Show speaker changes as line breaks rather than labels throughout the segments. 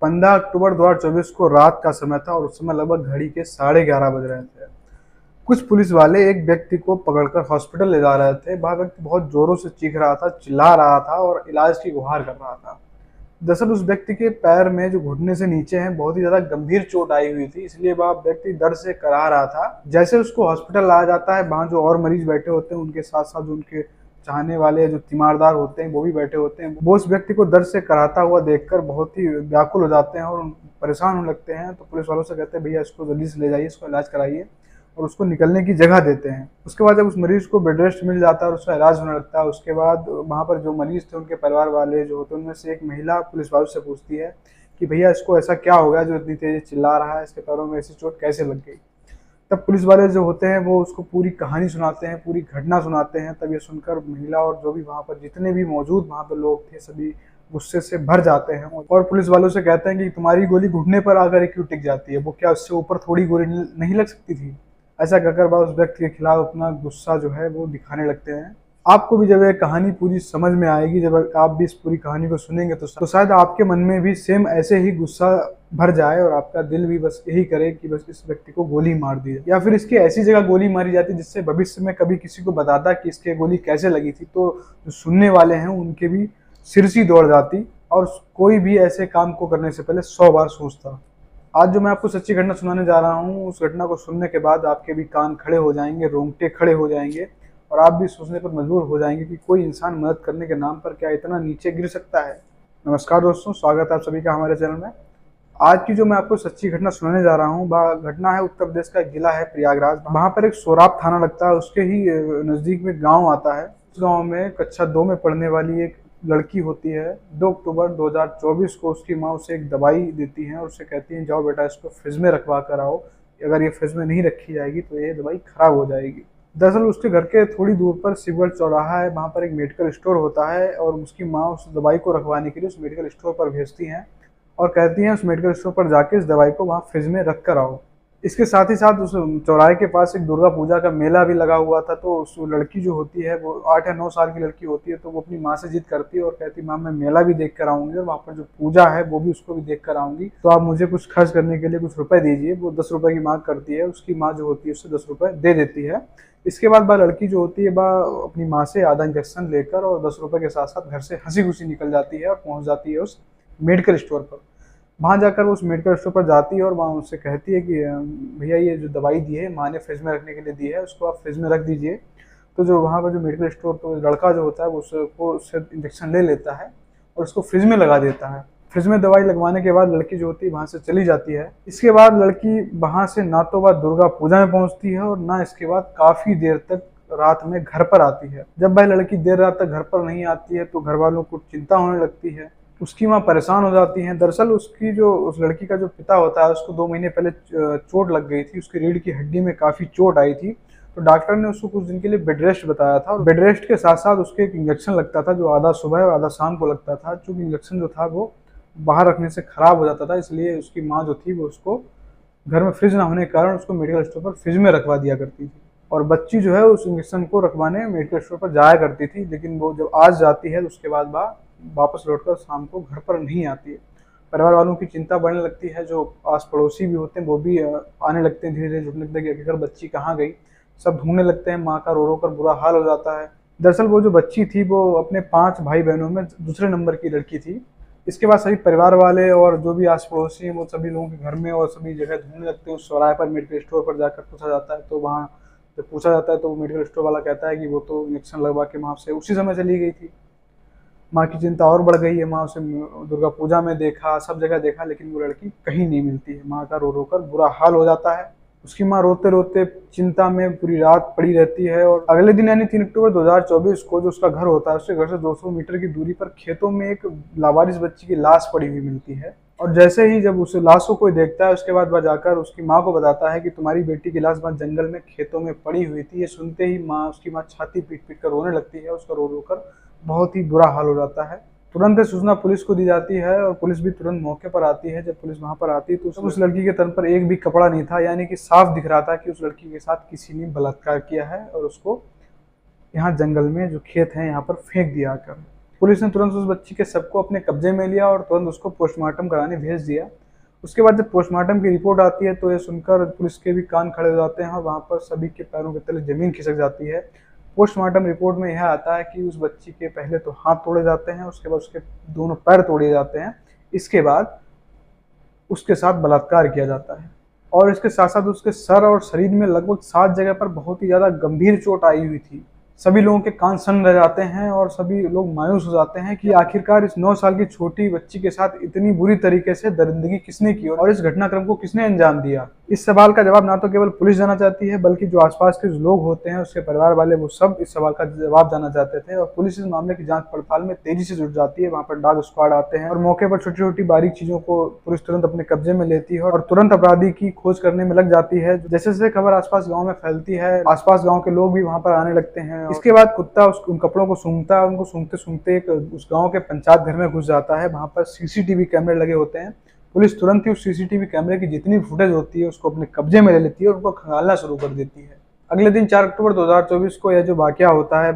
15 अक्टूबर 2024 को रात का समय था और उस समय लगभग घड़ी के 11:30 बज रहे थे। कुछ पुलिस वाले एक व्यक्ति को पकड़कर हॉस्पिटल ले जा रहे थे। वह व्यक्ति बहुत जोरों से चीख रहा था, चिल्ला रहा था और इलाज की गुहार कर रहा था। दरअसल उस व्यक्ति के पैर में जो घुटने से नीचे हैं बहुत ही ज्यादा गंभीर चोट आई हुई थी, इसलिए वह व्यक्ति दर्द से कराह रहा था। जैसे उसको हॉस्पिटल लाया जाता है, वहाँ जो और मरीज बैठे होते हैं उनके साथ साथ जो उनके चाहने वाले जो तीमारदार होते हैं वो भी बैठे होते हैं। वो उस व्यक्ति को दर्द से कराहता हुआ देखकर बहुत ही व्याकुल हो जाते हैं और परेशान होने लगते हैं। तो पुलिस वालों से कहते हैं भैया इसको जल्दी से ले जाइए, इसको इलाज कराइए, और उसको निकलने की जगह देते हैं। उसके बाद जब उस मरीज को बेड रेस्ट मिल जाता है और उसका इलाज होने लगता है, उसके बाद वहाँ पर जो मरीज थे उनके परिवार वाले जो होते हैं उनमें से एक महिला पुलिस वालों से पूछती है कि भैया इसको ऐसा क्या हो गया जो इतनी तेज चिल्ला रहा है, इसके पैरों में ऐसी चोट कैसे लग गई। तब पुलिस वाले जो होते हैं वो उसको पूरी कहानी सुनाते हैं, पूरी घटना सुनाते हैं। तब ये सुनकर महिला और जो भी वहाँ पर जितने भी मौजूद वहाँ पर लोग थे सभी गुस्से से भर जाते हैं और पुलिस वालों से कहते हैं कि तुम्हारी गोली घुटने पर आकर क्यों टिक जाती है, वो क्या उससे ऊपर थोड़ी गोली नहीं लग सकती थी। ऐसा कहकर वह उस व्यक्ति के खिलाफ अपना गुस्सा जो है वो दिखाने लगते हैं। आपको भी जब ये कहानी पूरी समझ में आएगी, जब आप भी इस पूरी कहानी को सुनेंगे तो शायद आपके मन में भी सेम ऐसे ही गुस्सा भर जाए और आपका दिल भी बस यही करे कि बस इस व्यक्ति को गोली मार दी जाए, या फिर इसकी ऐसी जगह गोली मारी जाती जिससे भविष्य में कभी किसी को बताता कि इसके गोली कैसे लगी थी तो जो सुनने वाले हैं उनके भी सिर सी दौड़ जाती और कोई भी ऐसे काम को करने से पहले 100 बार सोचता। आज जो मैं आपको सच्ची घटना सुनाने जा रहा हूँ, उस घटना को सुनने के बाद आपके भी कान खड़े हो जाएंगे, रोंगटे खड़े हो जाएंगे और आप भी सोचने पर मजबूर हो जाएंगे कि कोई इंसान मदद करने के नाम पर क्या इतना नीचे गिर सकता है। नमस्कार दोस्तों, स्वागत है आप सभी का हमारे चैनल में। आज की जो मैं आपको सच्ची घटना सुनाने जा रहा हूँ वह घटना है उत्तर प्रदेश का जिला है प्रयागराज। वहाँ पर एक सोराब थाना लगता है, उसके ही नज़दीक में गाँव आता है। उस गाँव में कक्षा 2 में पढ़ने वाली एक लड़की होती है। 2 अक्टूबर 2024 को उसकी माँ उसे एक दवाई देती है और उसे कहती है जाओ बेटा इसको फ्रिज में रखवा कर आओ, अगर ये फ्रिज में नहीं रखी जाएगी तो ये दवाई खराब हो जाएगी। दरअसल उसके घर के थोड़ी दूर पर शिवगढ़ चौराहा है, वहाँ पर एक मेडिकल स्टोर होता है और उसकी माँ उस दवाई को रखवाने के लिए उस मेडिकल स्टोर पर भेजती हैं और कहती हैं उस मेडिकल स्टोर पर जाके इस दवाई को वहाँ फ्रिज में रख कर आओ। इसके साथ ही साथ उस चौराहे के पास एक दुर्गा पूजा का मेला भी लगा हुआ था। तो उस लड़की जो होती है वो 8 या 9 साल की लड़की होती है, तो वो अपनी माँ से जिद करती है और कहती है माँ मैं मेला भी देख कर आऊँगी और वहाँ पर जो पूजा है वो भी उसको भी देख कर आऊँगी, तो आप मुझे कुछ खर्च करने के लिए कुछ रुपए दीजिए। वो 10 रुपए की मांग करती है, उसकी माँ जो होती है उससे 10 रुपए दे देती है। इसके बाद वह लड़की जो होती है वह अपनी माँ से आधा इंजेक्शन लेकर और 10 रुपए के साथ साथ घर से हंसी खुशी निकल जाती है और पहुँच जाती है उस मेडिकल स्टोर पर। वहाँ जाकर वो उस मेडिकल स्टोर पर जाती है और वहाँ उससे कहती है कि भैया ये जो दवाई दी है माँ ने फ्रिज में रखने के लिए दी है, उसको आप फ्रिज में रख दीजिए। तो जो वहाँ पर जो मेडिकल स्टोर तो लड़का जो होता है वो उससे इंजेक्शन ले लेता है और उसको फ्रिज में लगा देता है। फ्रिज में दवाई लगवाने के बाद लड़की जो होती है वहाँ से चली जाती है। इसके बाद लड़की वहाँ से ना तो वह दुर्गा पूजा में पहुँचती है और ना इसके बाद काफ़ी देर तक रात में घर पर आती है। जब वह लड़की देर रात तक घर पर नहीं आती है तो घर वालों को चिंता होने लगती है, उसकी माँ परेशान हो जाती है। दरअसल उस लड़की का जो पिता होता है उसको 2 महीने पहले चोट लग गई थी, उसकी रीढ़ की हड्डी में काफ़ी चोट आई थी। तो डॉक्टर ने उसको कुछ दिन के लिए बेड रेस्ट बताया था और बेड रेस्ट के साथ साथ उसके एक इंजेक्शन लगता था जो आधा सुबह और आधा शाम को लगता था। चूँकि इंजेक्शन जो था वो बाहर रखने से ख़राब हो जाता था, इसलिए उसकी माँ जो थी वो उसको घर में फ्रिज ना होने के कारण उसको मेडिकल स्टोर पर फ्रिज में रखवा दिया करती थी और बच्ची जो है उस इंजेक्शन को रखवाने मेडिकल स्टोर पर जाया करती थी। लेकिन वो जब आज जाती है तो उसके बाद वापस लौटकर शाम को घर पर नहीं आती है। परिवार वालों की चिंता बढ़ने लगती है, जो आस पड़ोसी भी होते हैं वो भी आने लगते हैं, धीरे धीरे जुटने लगते हैं कि आखिरकार बच्ची कहाँ गई। सब ढूंढने लगते हैं, माँ का रो रो कर बुरा हाल हो जाता है। दरअसल वो जो बच्ची थी वो अपने 5 भाई बहनों में दूसरे नंबर की लड़की थी। इसके बाद सभी परिवार वाले और जो भी आस पड़ोसी हैं वो सभी लोगों के घर में और सभी जगह ढूंढने लगते हैं। उस चौराहे पर मेडिकल स्टोर पर जाकर पूछा जाता है, तो वहाँ जब पूछा जाता है तो मेडिकल स्टोर वाला कहता है कि वो तो इंजेक्शन लगवा के वहाँ से उसी समय चली गई थी। माँ की चिंता और बढ़ गई है, माँ उसे दुर्गा पूजा में देखा, सब जगह देखा, लेकिन वो लड़की कहीं नहीं मिलती है। माँ का रो रो कर बुरा हाल हो जाता है। उसकी माँ रोते रोते चिंता में पूरी रात पड़ी रहती है और अगले दिन यानी 3 अक्टूबर 2024 को जो उसका घर होता है उसके घर से 200 मीटर की दूरी पर खेतों में एक लावारिस बच्ची की लाश पड़ी हुई मिलती है। और जैसे ही जब उस लाश को कोई देखता है उसके बाद वह जाकर उसकी माँ को बताता है कि तुम्हारी बेटी की लाश वहाँ जंगल में खेतों में पड़ी हुई थी। ये सुनते ही उसकी माँ छाती पीट पीट कर रोने लगती है, उसका रो रो कर बहुत ही बुरा हाल हो जाता है। तुरंत सूचना पुलिस को दी जाती है और पुलिस भी तुरंत मौके पर आती है। जब पुलिस वहां पर आती है तो उस लड़की के तन पर एक भी कपड़ा नहीं था, यानी कि साफ दिख रहा था कि उस लड़की के साथ किसी ने बलात्कार किया है और उसको यहाँ जंगल में जो खेत है यहाँ पर फेंक दिया कर। पुलिस ने तुरंत उस बच्ची के शव को अपने कब्जे में लिया और तुरंत उसको पोस्टमार्टम कराने भेज दिया। उसके बाद जब पोस्टमार्टम की रिपोर्ट आती है तो ये सुनकर पुलिस के भी कान खड़े हो जाते हैं और वहाँ पर सभी के पैरों के तले जमीन खिसक जाती है। पोस्टमार्टम रिपोर्ट में यह आता है कि उस बच्ची के पहले तो हाथ तोड़े जाते हैं, उसके बाद उसके दोनों पैर तोड़े जाते हैं, इसके बाद उसके साथ बलात्कार किया जाता है और इसके साथ साथ उसके सर और शरीर में लगभग 7 जगह पर बहुत ही ज़्यादा गंभीर चोट आई हुई थी। सभी लोगों के कान सन्न रह जाते हैं और सभी लोग मायूस हो जाते हैं कि आखिरकार इस 9 साल की छोटी बच्ची के साथ इतनी बुरी तरीके से दरिंदगी किसने की और इस घटनाक्रम को किसने अंजाम दिया। इस सवाल का जवाब ना तो केवल पुलिस जाना चाहती है बल्कि जो आसपास के लोग होते हैं, उसके परिवार वाले, वो सब इस सवाल का जवाब जानना चाहते थे और पुलिस इस मामले की जांच पड़ताल में तेजी से जुट जाती है। वहाँ पर डॉग स्क्वाड आते हैं और मौके पर छोटी छोटी बारीक चीजों को पुलिस तुरंत अपने कब्जे में लेती है और तुरंत अपराधी की खोज करने में लग जाती है। जैसे जैसे खबर आसपास गाँव में फैलती है, आसपास गाँव के लोग भी वहाँ पर आने लगते हैं। इसके बाद कुत्ता उन कपड़ों को सूंघता है, उनको सूंघते सूंघते उस गांव के पंचायत घर में घुस जाता है। वहां पर सीसीटीवी कैमरे लगे होते हैं। पुलिस तुरंत ही उस सीसीटीवी कैमरे की जितनी फुटेज होती है उसको अपने कब्जे में ले लेती है और उनको खंगालना शुरू कर देती है। अगले दिन 4 अक्टूबर 2024 को यह जो वाकया होता है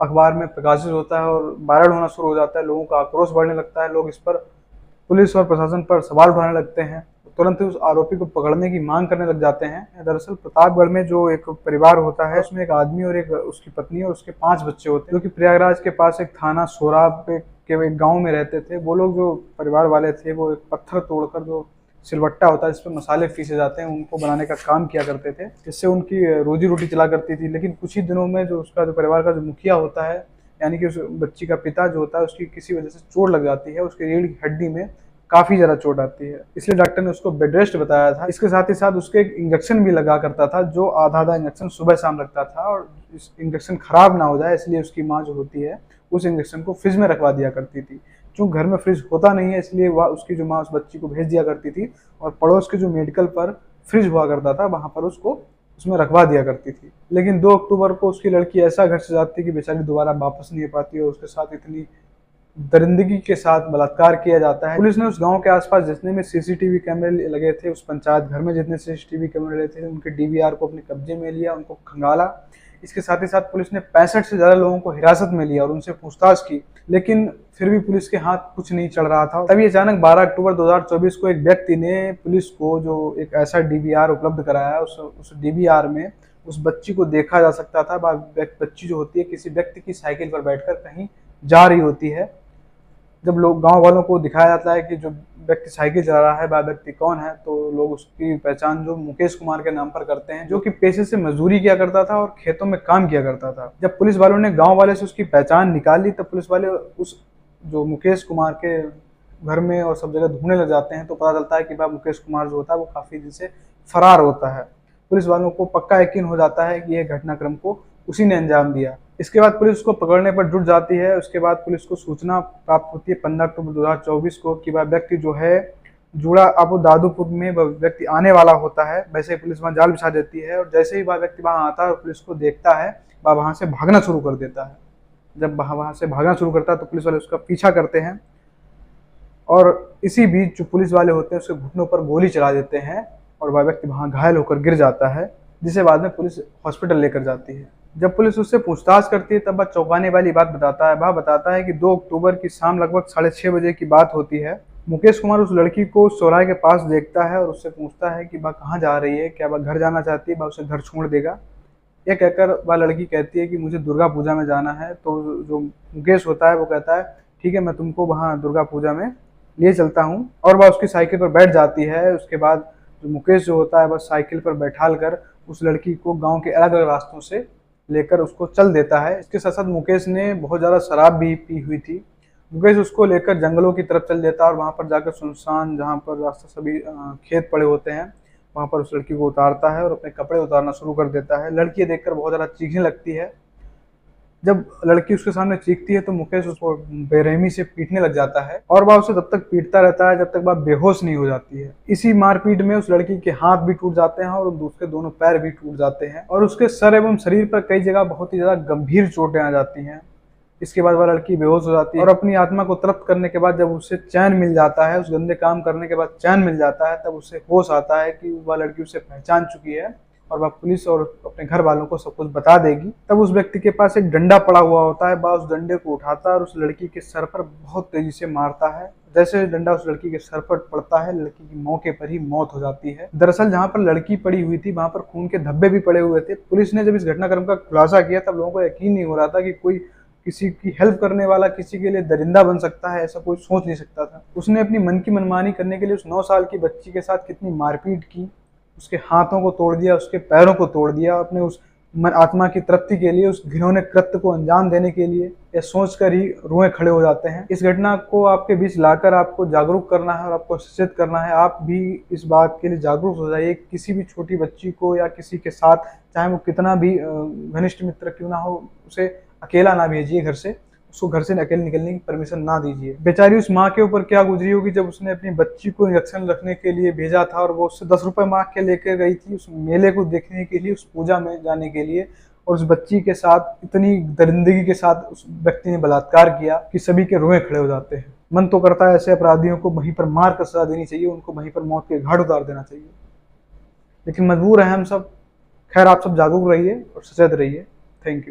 अखबार में प्रकाशित होता है और वायरल होना शुरू हो जाता है। लोगों का आक्रोश बढ़ने लगता है, लोग इस पर पुलिस और प्रशासन पर सवाल उठाने लगते हैं, तुरंत ही उस आरोपी को पकड़ने की मांग करने लग जाते हैं। दरअसल प्रतापगढ़ में जो एक परिवार होता है उसमें एक आदमी और एक उसकी पत्नी और उसके 5 बच्चे होते हैं, जो कि प्रयागराज के पास एक थाना सोराब के एक गांव में रहते थे। वो लोग जो परिवार वाले थे वो एक पत्थर तोड़कर जो सिलवट्टा होता है जिस पर मसाले पीसे जाते हैं उनको बनाने का काम किया करते थे, जिससे उनकी रोजी रोटी चला करती थी। लेकिन कुछ ही दिनों में जो उसका जो परिवार का जो मुखिया होता है, यानी कि उस बच्ची का पिता जो होता है, उसकी किसी वजह से चोट लग जाती है, उसकी रीढ़ की हड्डी में काफी ज्यादा चोट आती है, इसलिए डॉक्टर ने उसको बेड रेस्ट बताया था। इसके साथ ही साथ उसके एक इंजेक्शन भी लगा करता था, जो आधा इंजेक्शन सुबह शाम लगता था और इस इंजेक्शन खराब ना हो जाए इसलिए उसकी माँ जो होती है उस इंजेक्शन को फ्रिज में रखवा दिया करती थी। चूंकि घर में फ्रिज होता नहीं है इसलिए वह उसकी जो माँ उस बच्ची को भेज दिया करती थी और पड़ोस के जो मेडिकल पर फ्रिज हुआ करता था वहां पर उसको उसमें रखवा दिया करती थी। लेकिन 2 अक्टूबर को उसकी लड़की ऐसा घर से जाती कि बेचारी दोबारा वापस नहीं आ पाती और उसके साथ इतनी दरिंदगी के साथ बलात्कार किया जाता है। पुलिस ने उस गांव के आसपास जितने में सीसीटीवी कैमरे लगे थे, उस पंचायत घर में जितने सीसीटीवी कैमरे लगे थे, उनके डीवीआर को अपने कब्जे में लिया, उनको खंगाला। इसके साथ ही साथ पुलिस ने 65 से ज्यादा लोगों को हिरासत में लिया और उनसे पूछताछ की, लेकिन फिर भी पुलिस के हाथ कुछ नहीं चल रहा था। तभी अचानक 12 अक्टूबर 2024 को एक व्यक्ति ने पुलिस को जो एक ऐसा डीवीआर उपलब्ध कराया, उस डीवीआर में उस बच्ची को देखा जा सकता था। बच्ची जो होती है किसी व्यक्ति की साइकिल पर बैठकर कहीं जा रही होती है। जब लोग गांव वालों को दिखाया जाता है कि जो व्यक्ति साइकिल चला रहा है वह व्यक्ति कौन है, तो लोग उसकी पहचान जो मुकेश कुमार के नाम पर करते हैं, जो कि पेशे से मजदूरी किया करता था और खेतों में काम किया करता था। जब पुलिस वालों ने गांव वाले से उसकी पहचान निकाली तब पुलिस वाले उस जो मुकेश कुमार के घर में और सब जगह ढूंढने लग जाते हैं, तो पता चलता है कि वह मुकेश कुमार जो होता है वो काफी दिन से फरार होता है। पुलिस वालों को पक्का यकीन हो जाता है कि यह घटनाक्रम को उसी ने अंजाम दिया। इसके बाद पुलिस उसको पकड़ने पर जुट जाती है। उसके बाद पुलिस को सूचना प्राप्त होती है 15 अक्टूबर 2024 को कि वह व्यक्ति जो है जुड़ा अबू दादूपुर में वह व्यक्ति आने वाला होता है। वैसे ही पुलिस वहां जाल बिछा देती है और जैसे ही वह व्यक्ति वहां आता है और पुलिस को देखता है, वह वहां से भागना शुरू कर देता है। जब वहां से भागना शुरू करता है तो पुलिस वाले उसका पीछा करते हैं और इसी बीच जो पुलिस वाले होते हैं उसके घुटनों पर गोली चला देते हैं और वह व्यक्ति वहां घायल होकर गिर जाता है, जिसे बाद में पुलिस हॉस्पिटल लेकर जाती है। जब पुलिस उससे पूछताछ करती है तब वह चौंकाने वाली बात बताता है। वह बताता है कि 2 अक्टूबर की शाम लगभग 6:30 बजे की बात होती है। मुकेश कुमार उस लड़की को चौराहे के पास देखता है और उससे पूछता है कि वह कहाँ जा रही है, क्या वह घर जाना चाहती है, वह उसे घर छोड़ देगा। यह कहकर वह लड़की कहती है कि मुझे दुर्गा पूजा में जाना है। तो जो मुकेश होता है वो कहता है ठीक है, मैं तुमको वहाँ दुर्गा पूजा में लिए चलता हूँ, और वह उसकी साइकिल पर बैठ जाती है। उसके बाद जो मुकेश जो होता है वह साइकिल पर बैठाल कर उस लड़की को गाँव के अलग अलग रास्तों से लेकर उसको चल देता है। इसके साथ साथ मुकेश ने बहुत ज़्यादा शराब भी पी हुई थी। मुकेश उसको लेकर जंगलों की तरफ चल देता है और वहाँ पर जाकर सुनसान, जहाँ पर रास्ता सभी खेत पड़े होते हैं, वहाँ पर उस लड़की को उतारता है और अपने कपड़े उतारना शुरू कर देता है। लड़की देखकर बहुत ज़्यादा चीखने लगती है। जब लड़की उसके सामने चीखती है तो मुकेश उसको बेरहमी से पीटने लग जाता है और वह उसे तब तक पीटता रहता है जब तक वह बेहोश नहीं हो जाती है। इसी मारपीट में उस लड़की के हाथ भी टूट जाते हैं और उसके दोनों पैर भी टूट जाते हैं और उसके सर एवं शरीर पर कई जगह बहुत ही ज्यादा गंभीर चोटें आ जाती हैं। इसके बाद वह लड़की बेहोश हो जाती है और अपनी आत्मा को तृप्त करने के बाद जब उसे चैन मिल जाता है, उस गंदे काम करने के बाद चैन मिल जाता है, तब उसे होश आता है कि वह लड़की उसे पहचान चुकी है और वह पुलिस और अपने घर वालों को सब कुछ बता देगी। तब उस व्यक्ति के पास एक डंडा पड़ा हुआ होता है, वह उस डंडे को उठाता है और उस लड़की के सर पर बहुत तेजी से मारता है। जैसे डंडा उस लड़की के सर पर पड़ता है, लड़की की मौके पर ही मौत हो जाती है। दरअसल जहाँ पर लड़की पड़ी हुई थी वहां पर खून के धब्बे भी पड़े हुए थे। पुलिस ने जब इस घटनाक्रम का खुलासा किया तब लोगों को यकीन नहीं हो रहा था कि कोई किसी की हेल्प करने वाला किसी के लिए दरिंदा बन सकता है, ऐसा कोई सोच नहीं सकता था। उसने अपनी मन की मनमानी करने के लिए उस 9 साल की बच्ची के साथ कितनी मारपीट की, उसके हाथों को तोड़ दिया, उसके पैरों को तोड़ दिया, अपने उस आत्मा की तृप्ति के लिए, उस घिनौने कृत्य को अंजाम देने के लिए। यह सोचकर ही रोए खड़े हो जाते हैं। इस घटना को आपके बीच लाकर आपको जागरूक करना है और आपको सचेत करना है। आप भी इस बात के लिए जागरूक हो जाइए। किसी भी छोटी बच्ची को या किसी के साथ, चाहे वो कितना भी घनिष्ठ मित्र क्यों ना हो, उसे अकेला ना भेजिए घर से। उसको घर से अकेले निकलने की परमिशन ना दीजिए। बेचारी उस माँ के ऊपर क्या गुजरी होगी जब उसने अपनी बच्ची को इंजेक्शन रखने के लिए भेजा था और वो उससे 10 रुपए मांग के लेकर गई थी उस मेले को देखने के लिए, उस पूजा में जाने के लिए, और उस बच्ची के साथ इतनी दरिंदगी के साथ उस व्यक्ति ने बलात्कार किया कि सभी के रोए खड़े हो जाते हैं। मन तो करता है ऐसे अपराधियों को वहीं पर मार कर सजा देनी चाहिए, उनको वहीं पर मौत के घाट उतार देना चाहिए, लेकिन मजबूर हैं हम सब। खैर, आप सब जागरूक रहिए और सचेत रहिए। Thank you.